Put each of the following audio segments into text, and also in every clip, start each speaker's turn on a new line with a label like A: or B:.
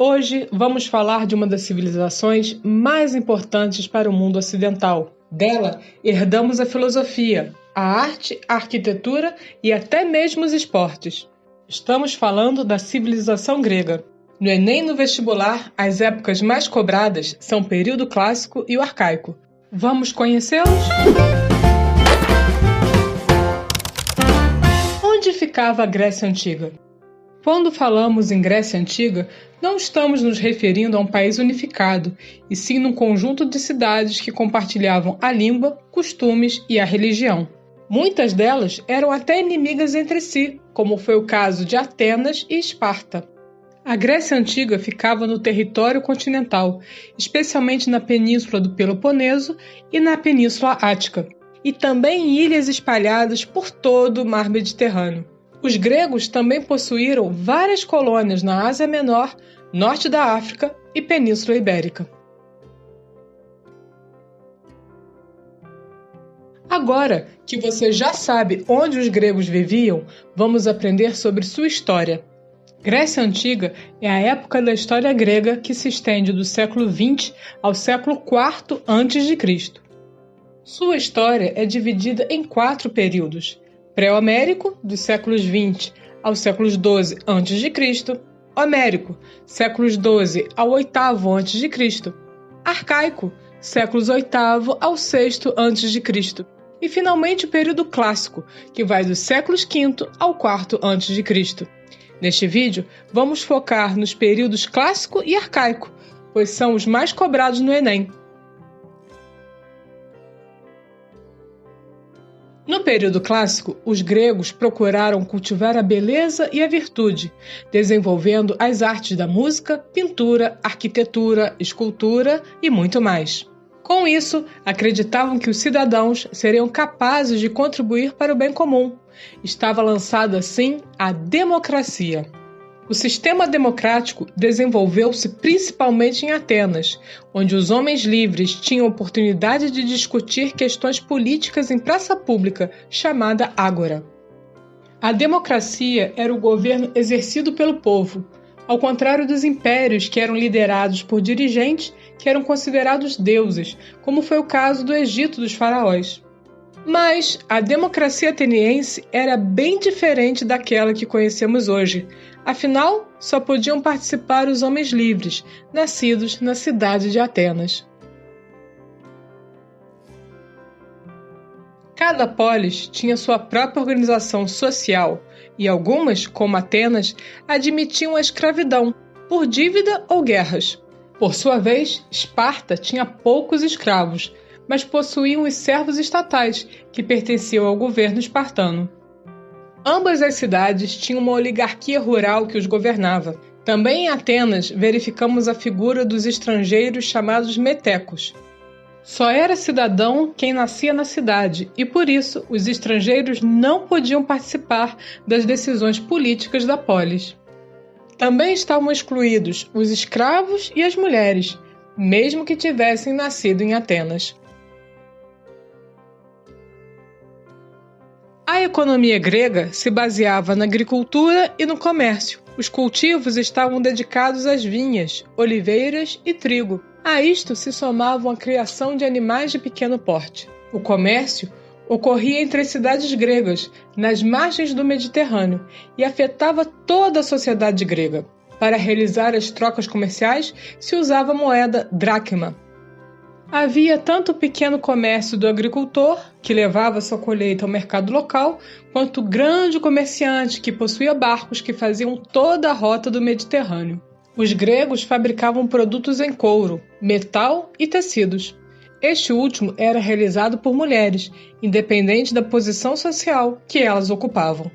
A: Hoje vamos falar de uma das civilizações mais importantes para o mundo ocidental. Dela, herdamos a filosofia, a arte, a arquitetura e até mesmo os esportes. Estamos falando da civilização grega. No Enem e no vestibular, as épocas mais cobradas são o período clássico e o arcaico. Vamos conhecê-los? Onde ficava a Grécia Antiga? Quando falamos em Grécia Antiga, não estamos nos referindo a um país unificado, e sim num conjunto de cidades que compartilhavam a língua, costumes e a religião. Muitas delas eram até inimigas entre si, como foi o caso de Atenas e Esparta. A Grécia Antiga ficava no território continental, especialmente na península do Peloponeso e na Península Ática, e também em ilhas espalhadas por todo o mar Mediterrâneo. Os gregos também possuíram várias colônias na Ásia Menor, norte da África e Península Ibérica. Agora que você já sabe onde os gregos viviam, vamos aprender sobre sua história. Grécia Antiga é a época da história grega que se estende do século XX ao século IV a.C. Sua história é dividida em 4 períodos: pré-homérico, dos séculos 20 aos séculos 12 a.C., homérico, séculos 12 ao 8º a.C., arcaico, séculos 8º ao 6º a.C., e finalmente o período clássico, que vai dos séculos 5º ao 4º a.C. Neste vídeo, vamos focar nos períodos clássico e arcaico, pois são os mais cobrados no Enem. No período clássico, os gregos procuraram cultivar a beleza e a virtude, desenvolvendo as artes da música, pintura, arquitetura, escultura e muito mais. Com isso, acreditavam que os cidadãos seriam capazes de contribuir para o bem comum. Estava lançada assim a democracia. O sistema democrático desenvolveu-se principalmente em Atenas, onde os homens livres tinham oportunidade de discutir questões políticas em praça pública, chamada ágora. A democracia era o governo exercido pelo povo, ao contrário dos impérios que eram liderados por dirigentes que eram considerados deuses, como foi o caso do Egito dos faraós. Mas a democracia ateniense era bem diferente daquela que conhecemos hoje. Afinal, só podiam participar os homens livres, nascidos na cidade de Atenas. Cada polis tinha sua própria organização social, e algumas, como Atenas, admitiam a escravidão, por dívida ou guerras. Por sua vez, Esparta tinha poucos escravos, mas possuíam os servos estatais, que pertenciam ao governo espartano. Ambas as cidades tinham uma oligarquia rural que os governava. Também em Atenas verificamos a figura dos estrangeiros chamados metecos. Só era cidadão quem nascia na cidade, e por isso os estrangeiros não podiam participar das decisões políticas da polis. Também estavam excluídos os escravos e as mulheres, mesmo que tivessem nascido em Atenas. A economia grega se baseava na agricultura e no comércio. Os cultivos estavam dedicados às vinhas, oliveiras e trigo. A isto se somavam a criação de animais de pequeno porte. O comércio ocorria entre as cidades gregas, nas margens do Mediterrâneo, e afetava toda a sociedade grega. Para realizar as trocas comerciais, se usava a moeda dracma. Havia tanto o pequeno comércio do agricultor, que levava sua colheita ao mercado local, quanto o grande comerciante, que possuía barcos que faziam toda a rota do Mediterrâneo. Os gregos fabricavam produtos em couro, metal e tecidos. Este último era realizado por mulheres, independente da posição social que elas ocupavam.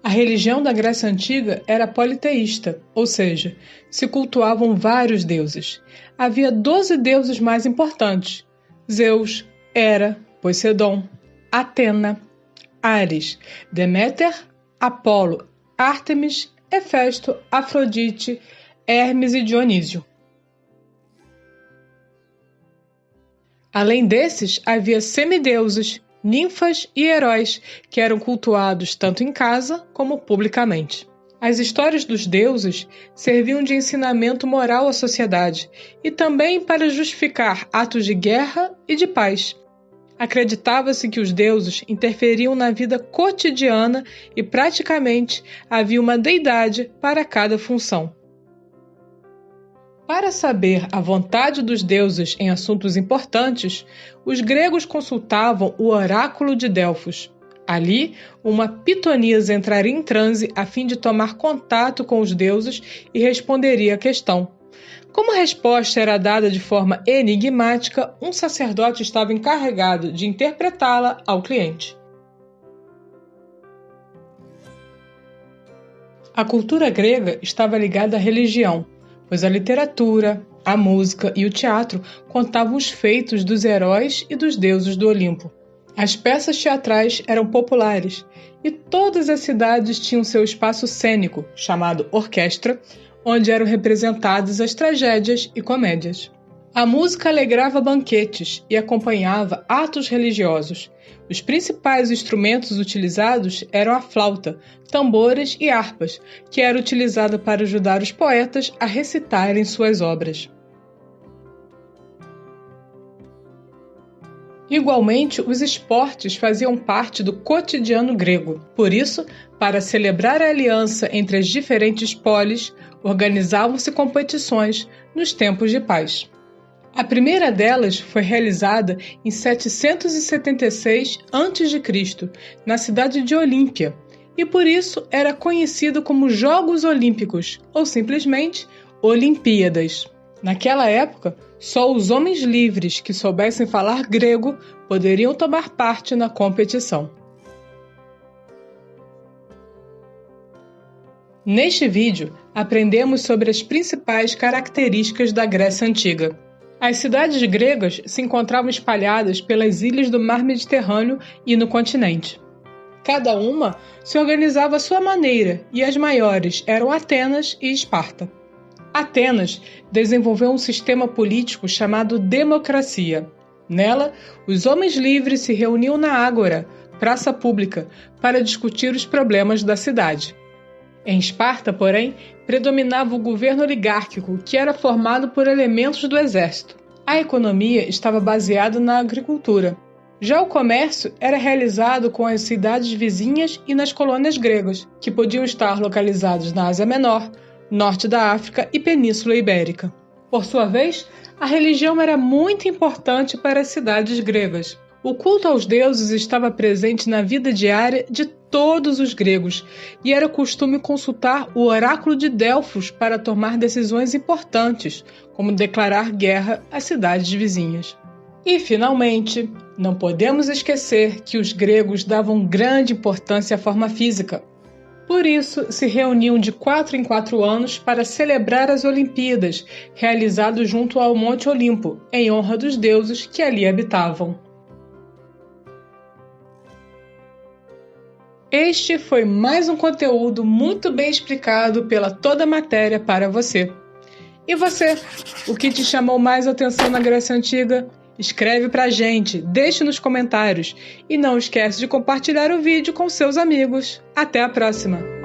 A: A religião da Grécia Antiga era politeísta, ou seja, se cultuavam vários deuses. Havia 12 deuses mais importantes: Zeus, Hera, Poseidon, Atena, Ares, Deméter, Apolo, Ártemis, Hefesto, Afrodite, Hermes e Dionísio. Além desses, havia semideuses, ninfas e heróis, que eram cultuados tanto em casa como publicamente. As histórias dos deuses serviam de ensinamento moral à sociedade e também para justificar atos de guerra e de paz. Acreditava-se que os deuses interferiam na vida cotidiana e praticamente havia uma deidade para cada função. Para saber a vontade dos deuses em assuntos importantes, os gregos consultavam o oráculo de Delfos. Ali, uma pitonisa entraria em transe a fim de tomar contato com os deuses e responderia à questão. Como a resposta era dada de forma enigmática, um sacerdote estava encarregado de interpretá-la ao cliente. A cultura grega estava ligada à religião, pois a literatura, a música e o teatro contavam os feitos dos heróis e dos deuses do Olimpo. As peças teatrais eram populares e todas as cidades tinham seu espaço cênico, chamado orquestra, onde eram representadas as tragédias e comédias. A música alegrava banquetes e acompanhava atos religiosos. Os principais instrumentos utilizados eram a flauta, tambores e harpas, que era utilizada para ajudar os poetas a recitarem suas obras. Igualmente, os esportes faziam parte do cotidiano grego. Por isso, para celebrar a aliança entre as diferentes polis, organizavam-se competições nos tempos de paz. A primeira delas foi realizada em 776 a.C., na cidade de Olímpia, e por isso era conhecido como Jogos Olímpicos, ou simplesmente Olimpíadas. Naquela época, só os homens livres que soubessem falar grego poderiam tomar parte na competição. Neste vídeo, aprendemos sobre as principais características da Grécia Antiga. As cidades gregas se encontravam espalhadas pelas ilhas do Mar Mediterrâneo e no continente. Cada uma se organizava à sua maneira e as maiores eram Atenas e Esparta. Atenas desenvolveu um sistema político chamado democracia. Nela, os homens livres se reuniam na ágora, praça pública, para discutir os problemas da cidade. Em Esparta, porém, predominava o governo oligárquico, que era formado por elementos do exército. A economia estava baseada na agricultura. Já o comércio era realizado com as cidades vizinhas e nas colônias gregas, que podiam estar localizadas na Ásia Menor, norte da África e Península Ibérica. Por sua vez, a religião era muito importante para as cidades gregas. O culto aos deuses estava presente na vida diária de todos os gregos e era costume consultar o oráculo de Delfos para tomar decisões importantes, como declarar guerra às cidades vizinhas. E, finalmente, não podemos esquecer que os gregos davam grande importância à forma física. Por isso, se reuniam de 4 em 4 anos para celebrar as Olimpíadas, realizadas junto ao Monte Olimpo, em honra dos deuses que ali habitavam. Este foi mais um conteúdo muito bem explicado pela Toda Matéria para você. E você, o que te chamou mais atenção na Grécia Antiga? Escreve pra gente, deixe nos comentários e não esquece de compartilhar o vídeo com seus amigos. Até a próxima!